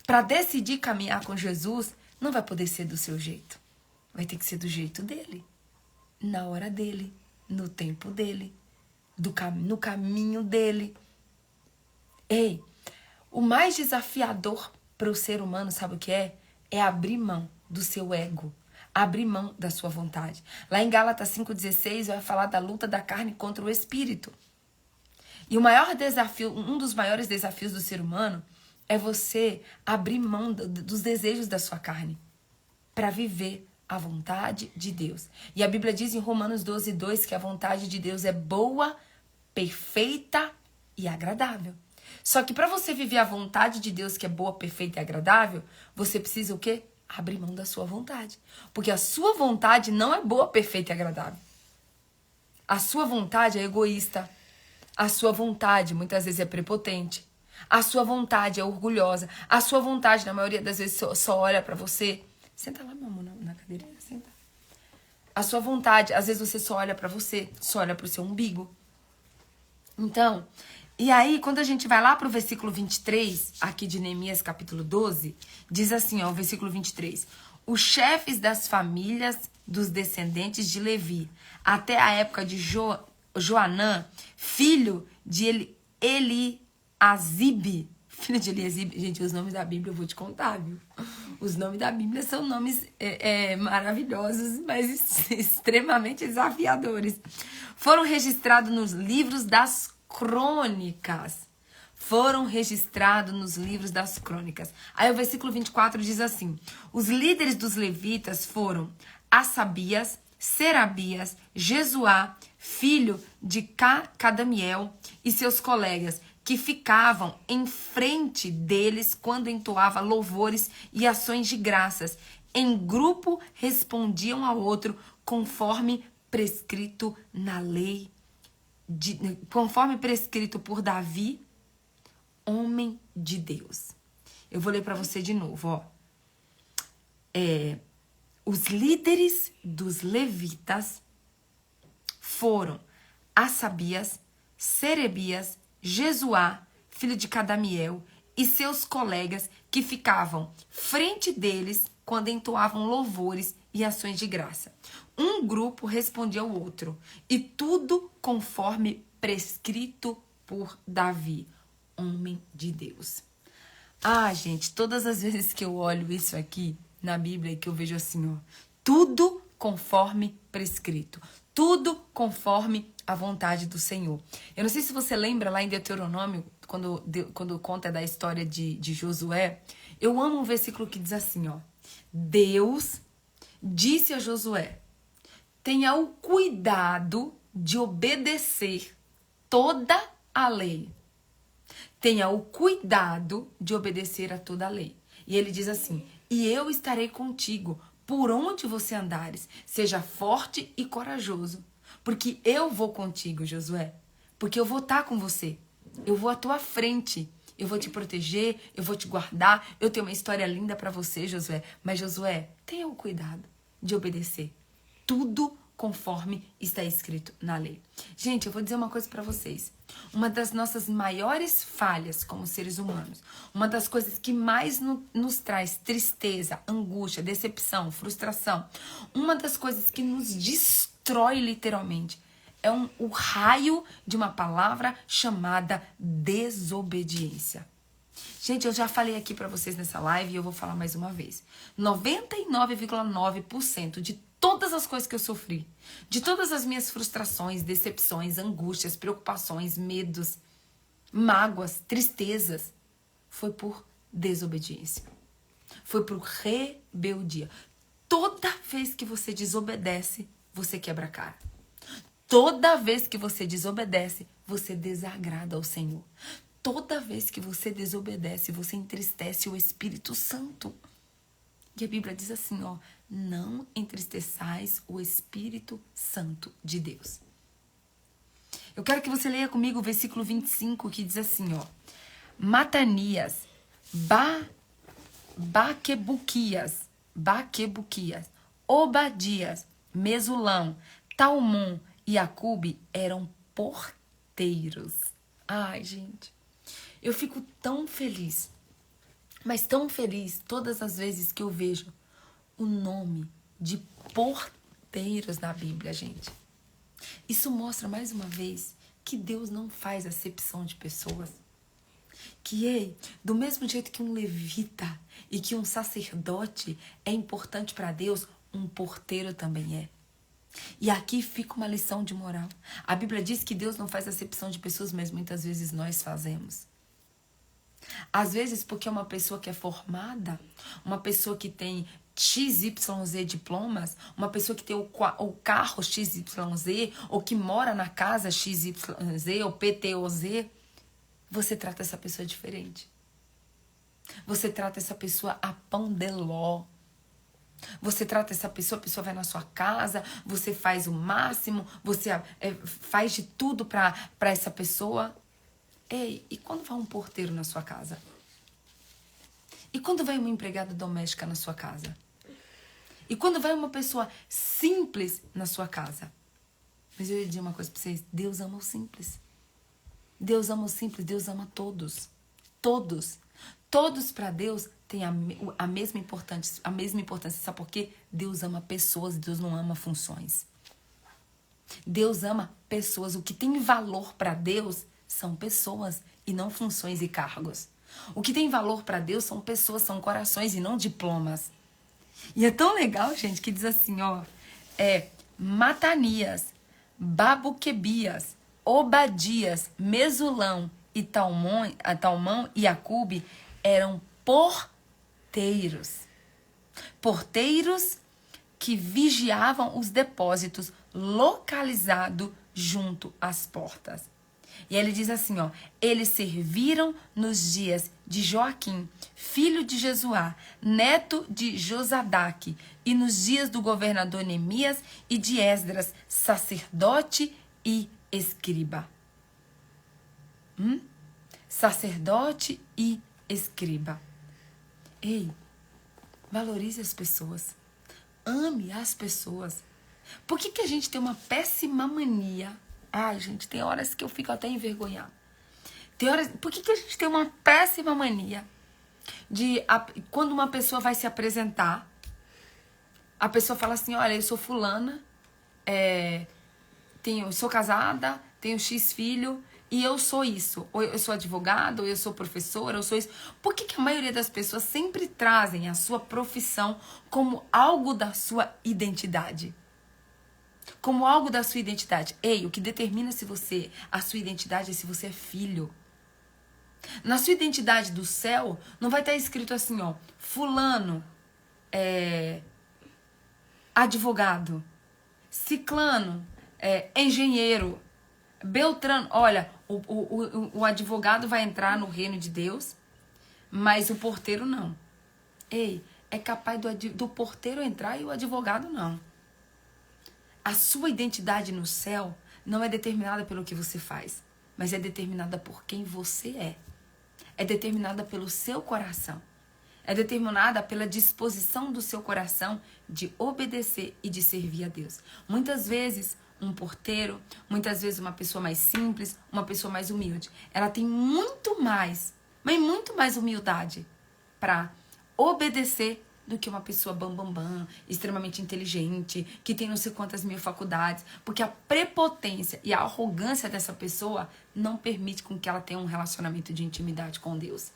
Para decidir caminhar com Jesus, não vai poder ser do seu jeito. Vai ter que ser do jeito dele. Na hora dele. No tempo dele. No caminho dele. Ei, o mais desafiador para o ser humano, sabe o que é? É abrir mão do seu ego, abrir mão da sua vontade. Lá em Gálatas 5,16 vai falar da luta da carne contra o espírito. E o maior desafio, um dos maiores desafios do ser humano é você abrir mão dos desejos da sua carne para viver a vontade de Deus. E a Bíblia diz em Romanos 12,2 que a vontade de Deus é boa, perfeita e agradável. Só que para você viver a vontade de Deus, que é boa, perfeita e agradável, você precisa o quê? Abrir mão da sua vontade. Porque a sua vontade não é boa, perfeita e agradável. A sua vontade é egoísta. A sua vontade muitas vezes é prepotente. A sua vontade é orgulhosa. A sua vontade, na maioria das vezes, só olha para você. Senta lá, meu amor, na cadeirinha, senta. A sua vontade, às vezes você só olha para você, só olha para o seu umbigo. Então, e aí, quando a gente vai lá pro versículo 23, aqui de Neemias, capítulo 12, diz assim, ó, o versículo 23. Os chefes das famílias dos descendentes de Levi, até a época de Joanã, filho de Eliasibe. Filho de Eliasibe. Gente, os nomes da Bíblia eu vou te contar, viu? Os nomes da Bíblia são nomes maravilhosos, mas extremamente desafiadores. Foram registrados nos livros das crônicas. Foram registrados nos livros das crônicas. Aí o versículo 24 diz assim: os líderes dos levitas foram Asabias, Serabias, Jesuá, filho de Cadamiel, e seus colegas, que ficavam em frente deles quando entoava louvores e ações de graças. Em grupo respondiam ao outro conforme prescrito na lei, conforme prescrito por Davi, homem de Deus. Eu vou ler para você de novo, ó. Os líderes dos levitas foram Asabias, Serebias, Jesuá, filho de Cadamiel, e seus colegas que ficavam frente deles quando entoavam louvores e ações de graça. Um grupo respondia ao outro, e tudo conforme prescrito por Davi, homem de Deus. Ah, gente, todas as vezes que eu olho isso aqui na Bíblia, que eu vejo assim, ó, tudo conforme prescrito, tudo conforme a vontade do Senhor. Eu não sei se você lembra lá em Deuteronômio, quando conta da história de Josué, eu amo um versículo que diz assim, ó, Deus disse a Josué, tenha o cuidado de obedecer toda a lei. Tenha o cuidado de obedecer a toda a lei. E ele diz assim, e eu estarei contigo por onde você andares. Seja forte e corajoso, Porque eu vou contigo, Josué. Porque eu vou estar com você. Eu vou à tua frente. Eu vou te proteger, eu vou te guardar. Eu tenho uma história linda para você, Josué. Mas, Josué, tenha o cuidado de obedecer tudo conforme está escrito na lei. Gente, eu vou dizer uma coisa para vocês. Uma das nossas maiores falhas como seres humanos, uma das coisas que mais nos traz tristeza, angústia, decepção, frustração, uma das coisas que nos destrói literalmente é o raio de uma palavra chamada desobediência. Gente, eu já falei aqui pra vocês nessa live e eu vou falar mais uma vez. 99,9% de todas as coisas que eu sofri, de todas as minhas frustrações, decepções, angústias, preocupações, medos, mágoas, tristezas, foi por desobediência. Foi por rebeldia. Toda vez que você desobedece, você quebra a cara. Toda vez que você desobedece, você desagrada ao Senhor. Toda vez que você desobedece, você entristece o Espírito Santo. E a Bíblia diz assim, ó, não entristeçais o Espírito Santo de Deus. Eu quero que você leia comigo o versículo 25, que diz assim, ó, Matanias, Baquebuquias, Obadias, Mesulão, Talmum e Acube eram porteiros. Ai, gente, eu fico tão feliz, mas tão feliz todas as vezes que eu vejo o nome de porteiros na Bíblia, gente. Isso mostra mais uma vez que Deus não faz acepção de pessoas. Que, do mesmo jeito que um levita e que um sacerdote é importante para Deus, um porteiro também é. E aqui fica uma lição de moral. A Bíblia diz que Deus não faz acepção de pessoas, mas muitas vezes nós fazemos. Às vezes porque é uma pessoa que é formada, uma pessoa que tem XYZ diplomas, uma pessoa que tem o carro XYZ, ou que mora na casa XYZ, ou PTOZ, você trata essa pessoa diferente. Você trata essa pessoa a pão de ló. Você trata essa pessoa, a pessoa vai na sua casa, você faz o máximo, você faz de tudo para essa pessoa. Ei, e quando vai um porteiro na sua casa? E quando vai uma empregada doméstica na sua casa? E quando vai uma pessoa simples na sua casa? Mas eu ia dizer uma coisa para vocês, Deus ama o simples. Deus ama o simples, Deus ama todos. Todos. Todos para Deus têm a mesma importância. Sabe por quê? Deus ama pessoas, Deus não ama funções. Deus ama pessoas. O que tem valor para Deus são pessoas e não funções e cargos. O que tem valor para Deus são pessoas, são corações e não diplomas. E é tão legal, gente, que diz assim, ó, Matanias, Babuquebias, Obadias, Mesulão e Talmão e Acube eram porteiros. Porteiros que vigiavam os depósitos localizados junto às portas. E ele diz assim, ó, eles serviram nos dias de Joaquim, filho de Jesuá, neto de Josadaque, e nos dias do governador Neemias e de Esdras, sacerdote e escriba. Sacerdote e escriba. Ei, valorize as pessoas. Ame as pessoas. Por que a gente tem uma péssima mania? Ai, gente, tem horas que eu fico até envergonhada. Por que a gente tem uma péssima mania de, quando uma pessoa vai se apresentar, a pessoa fala assim, olha, eu sou fulana, sou casada, tenho X filho, e eu sou isso. Ou eu sou advogado, ou eu sou professora, eu sou isso. Por que a maioria das pessoas sempre trazem a sua profissão como algo da sua identidade? Como algo da sua identidade. Ei, o que determina a sua identidade é se você é filho. Na sua identidade do céu, não vai estar escrito assim, ó, fulano, advogado, ciclano, engenheiro, Beltrano. Olha, o advogado vai entrar no reino de Deus, mas o porteiro não. Ei, é capaz do porteiro entrar e o advogado não. A sua identidade no céu não é determinada pelo que você faz, mas é determinada por quem você é. É determinada pelo seu coração. É determinada pela disposição do seu coração de obedecer e de servir a Deus. Muitas vezes, um porteiro, muitas vezes uma pessoa mais simples, uma pessoa mais humilde, ela tem muito mais, mas muito mais humildade para obedecer do que uma pessoa bam, extremamente inteligente, que tem não sei quantas mil faculdades, porque a prepotência e a arrogância dessa pessoa não permite com que ela tenha um relacionamento de intimidade com Deus.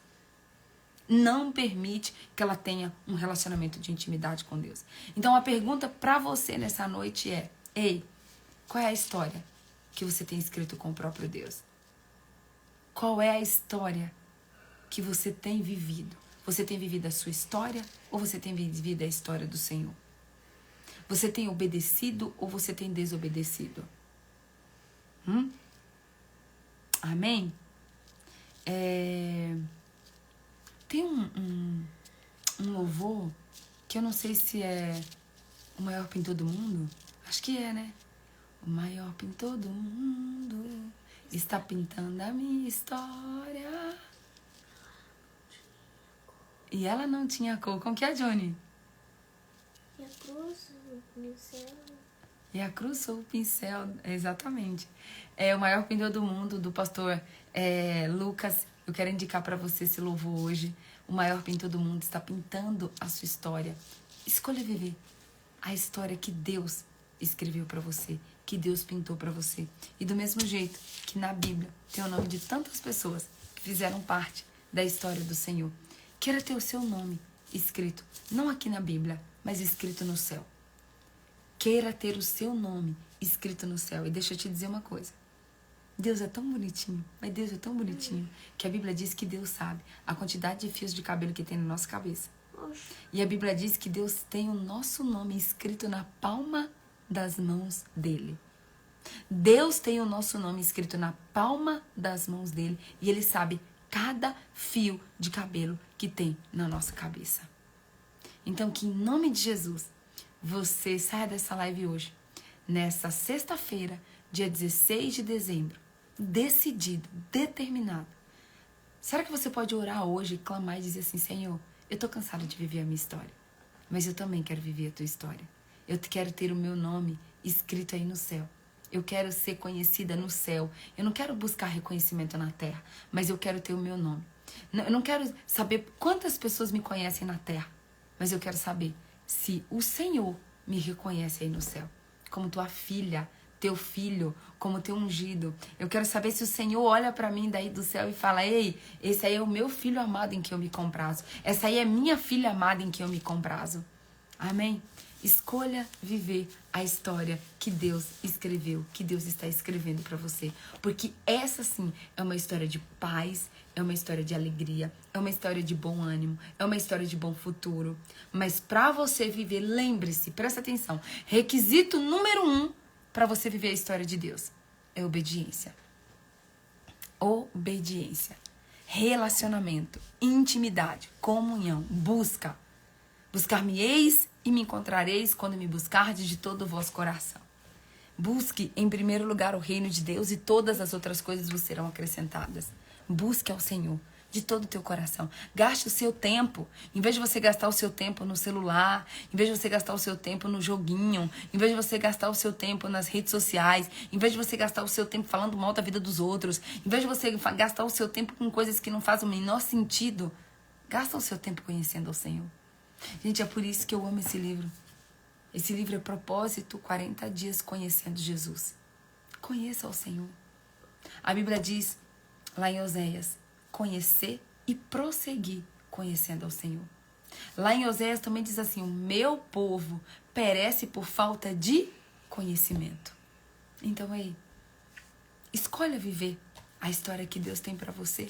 Não permite que ela tenha um relacionamento de intimidade com Deus. Então a pergunta para você nessa noite é: ei, qual é a história que você tem escrito com o próprio Deus? Qual é a história que você tem vivido? Você tem vivido a sua história ou você tem vivido a história do Senhor? Você tem obedecido ou você tem desobedecido? Amém? Tem um louvor que eu não sei se é o maior pintor do mundo. Acho que é, né? O maior pintor do mundo está pintando a minha história. E ela não tinha cor. Como que é, Johnny? E a cruz, o pincel. E a cruz ou o pincel, exatamente. É o maior pintor do mundo, do pastor Lucas. Eu quero indicar para você esse louvor hoje. O maior pintor do mundo está pintando a sua história. Escolha viver a história que Deus escreveu para você, que Deus pintou para você. E do mesmo jeito que na Bíblia tem o nome de tantas pessoas que fizeram parte da história do Senhor. Queira ter o seu nome escrito, não aqui na Bíblia, mas escrito no céu. Queira ter o seu nome escrito no céu. E deixa eu te dizer uma coisa. Deus é tão bonitinho, mas Deus é tão bonitinho, que a Bíblia diz que Deus sabe a quantidade de fios de cabelo que tem na nossa cabeça. E a Bíblia diz que Deus tem o nosso nome escrito na palma das mãos dele. Deus tem o nosso nome escrito na palma das mãos dele e ele sabe cada fio de cabelo que tem na nossa cabeça. Então, que em nome de Jesus, você saia dessa live hoje, nessa sexta-feira, dia 16 de dezembro, decidido, determinado. Será que você pode orar hoje, clamar e dizer assim: Senhor, eu tô cansada de viver a minha história, mas eu também quero viver a tua história. Eu quero ter o meu nome escrito aí no céu. Eu quero ser conhecida no céu. Eu não quero buscar reconhecimento na terra, mas eu quero ter o meu nome. Eu não quero saber quantas pessoas me conhecem na terra, mas eu quero saber se o Senhor me reconhece aí no céu, como tua filha, teu filho, como teu ungido. Eu quero saber se o Senhor olha para mim daí do céu e fala: ei, esse aí é o meu filho amado em que eu me comprazo. Essa aí é minha filha amada em que eu me comprazo. Amém? Escolha viver a história que Deus escreveu, que Deus está escrevendo para você. Porque essa sim é uma história de paz, é uma história de alegria, é uma história de bom ânimo, é uma história de bom futuro. Mas para você viver, lembre-se, presta atenção, requisito número 1 para você viver a história de Deus é obediência. Obediência. Relacionamento, intimidade, comunhão, busca. Buscar-me-eis e me encontrareis quando me buscardes de todo o vosso coração. Busque em primeiro lugar o reino de Deus e todas as outras coisas vos serão acrescentadas. Busque ao Senhor de todo o teu coração. Gaste o seu tempo. Em vez de você gastar o seu tempo no celular, em vez de você gastar o seu tempo no joguinho, em vez de você gastar o seu tempo nas redes sociais, em vez de você gastar o seu tempo falando mal da vida dos outros, em vez de você gastar o seu tempo com coisas que não fazem o menor sentido, gasta o seu tempo conhecendo ao Senhor. Gente, é por isso que eu amo esse livro. Esse livro é Propósito 40 dias conhecendo Jesus. Conheça o Senhor. A Bíblia diz, lá em Oséias, conhecer e prosseguir conhecendo ao Senhor. Lá em Oséias também diz assim, o meu povo perece por falta de conhecimento. Então, aí, escolha viver a história que Deus tem para você.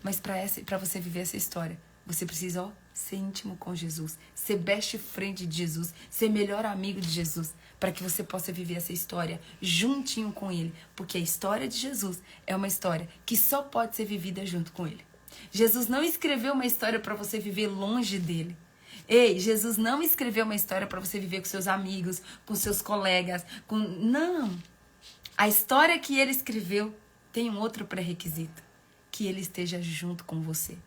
Mas para você viver essa história, você precisa, ser íntimo com Jesus, ser best friend de Jesus, ser melhor amigo de Jesus, para que você possa viver essa história juntinho com Ele, porque a história de Jesus é uma história que só pode ser vivida junto com Ele. Jesus não escreveu uma história para você viver longe dele. Ei, Jesus não escreveu uma história para você viver com seus amigos, com seus colegas, não. A história que ele escreveu tem um outro pré-requisito, que ele esteja junto com você.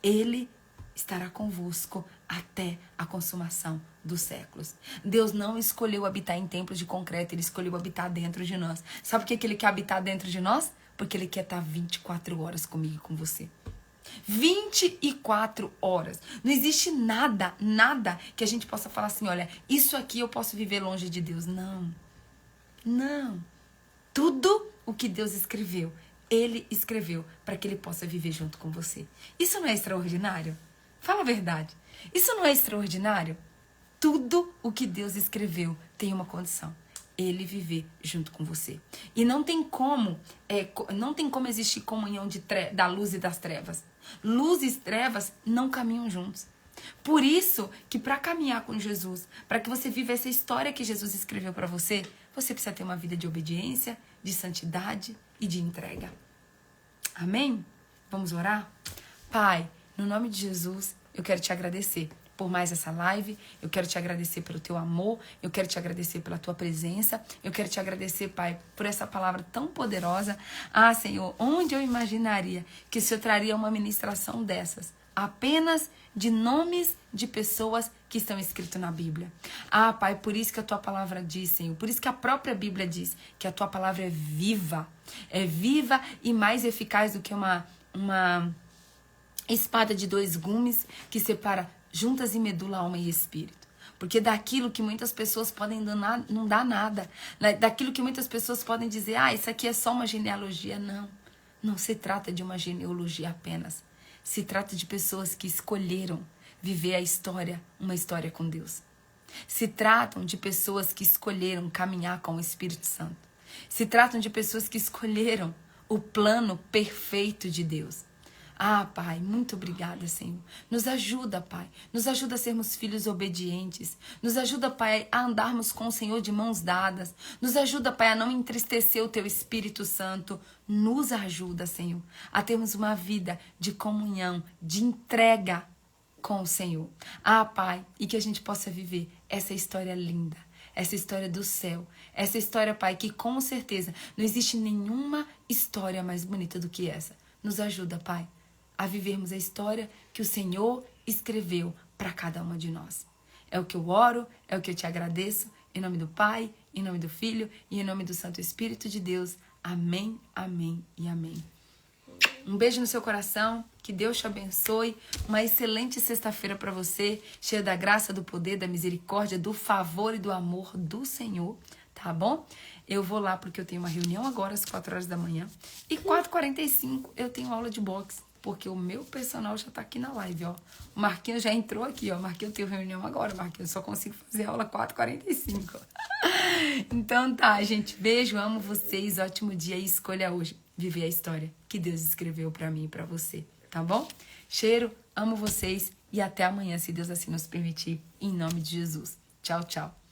Ele estará convosco até a consumação dos séculos. Deus não escolheu habitar em templos de concreto, ele escolheu habitar dentro de nós. Sabe por que ele quer habitar dentro de nós? Porque ele quer estar 24 horas comigo e com você. 24 horas. Não existe nada que a gente possa falar assim, olha, isso aqui eu posso viver longe de Deus. Não. Tudo o que Deus escreveu, ele escreveu para que ele possa viver junto com você. Isso não é extraordinário? Fala a verdade. Isso não é extraordinário? Tudo o que Deus escreveu tem uma condição. Ele viver junto com você. E não tem como existir comunhão da luz e das trevas. Luz e trevas não caminham juntos. Por isso que para caminhar com Jesus, para que você viva essa história que Jesus escreveu para você, você precisa ter uma vida de obediência, de santidade e de entrega. Amém? Vamos orar? Pai, no nome de Jesus, eu quero te agradecer por mais essa live, eu quero te agradecer pelo teu amor, eu quero te agradecer pela tua presença, eu quero te agradecer, Pai, por essa palavra tão poderosa. Ah, Senhor, onde eu imaginaria que o Senhor traria uma ministração dessas, apenas de nomes de pessoas que estão escritos na Bíblia. Ah, Pai, por isso que a tua palavra diz, Senhor, por isso que a própria Bíblia diz que a tua palavra é viva e mais eficaz do que uma espada de 2 gumes que separa juntas e medula, alma e espírito. Porque daquilo que muitas pessoas podem não dá nada. Daquilo que muitas pessoas podem dizer, isso aqui é só uma genealogia. Não se trata de uma genealogia apenas. Se trata de pessoas que escolheram viver uma história com Deus. Se tratam de pessoas que escolheram caminhar com o Espírito Santo. Se tratam de pessoas que escolheram o plano perfeito de Deus. Ah, Pai, muito obrigada, Senhor. Nos ajuda, Pai. Nos ajuda a sermos filhos obedientes. Nos ajuda, Pai, a andarmos com o Senhor de mãos dadas. Nos ajuda, Pai, a não entristecer o Teu Espírito Santo. Nos ajuda, Senhor, a termos uma vida de comunhão, de entrega com o Senhor. Ah, Pai, e que a gente possa viver essa história linda, essa história do céu, essa história, Pai, que com certeza não existe nenhuma história mais bonita do que essa. Nos ajuda, Pai, a vivermos a história que o Senhor escreveu para cada uma de nós. É o que eu oro, é o que eu te agradeço, em nome do Pai, em nome do Filho e em nome do Santo Espírito de Deus. Amém, amém e amém. Um beijo no seu coração, que Deus te abençoe, uma excelente sexta-feira para você, cheia da graça, do poder, da misericórdia, do favor e do amor do Senhor, tá bom? Eu vou lá porque eu tenho uma reunião agora às 4 horas da manhã e 4h45 eu tenho aula de boxe. Porque o meu personal já tá aqui na live, ó. O Marquinhos já entrou aqui, ó. Marquinhos, eu tenho reunião agora, Marquinhos. Eu só consigo fazer aula 4h45. Então tá, gente. Beijo, amo vocês. Ótimo dia e escolha hoje viver a história que Deus escreveu pra mim e pra você. Tá bom? Cheiro, amo vocês e até amanhã, se Deus assim nos permitir. Em nome de Jesus. Tchau, tchau.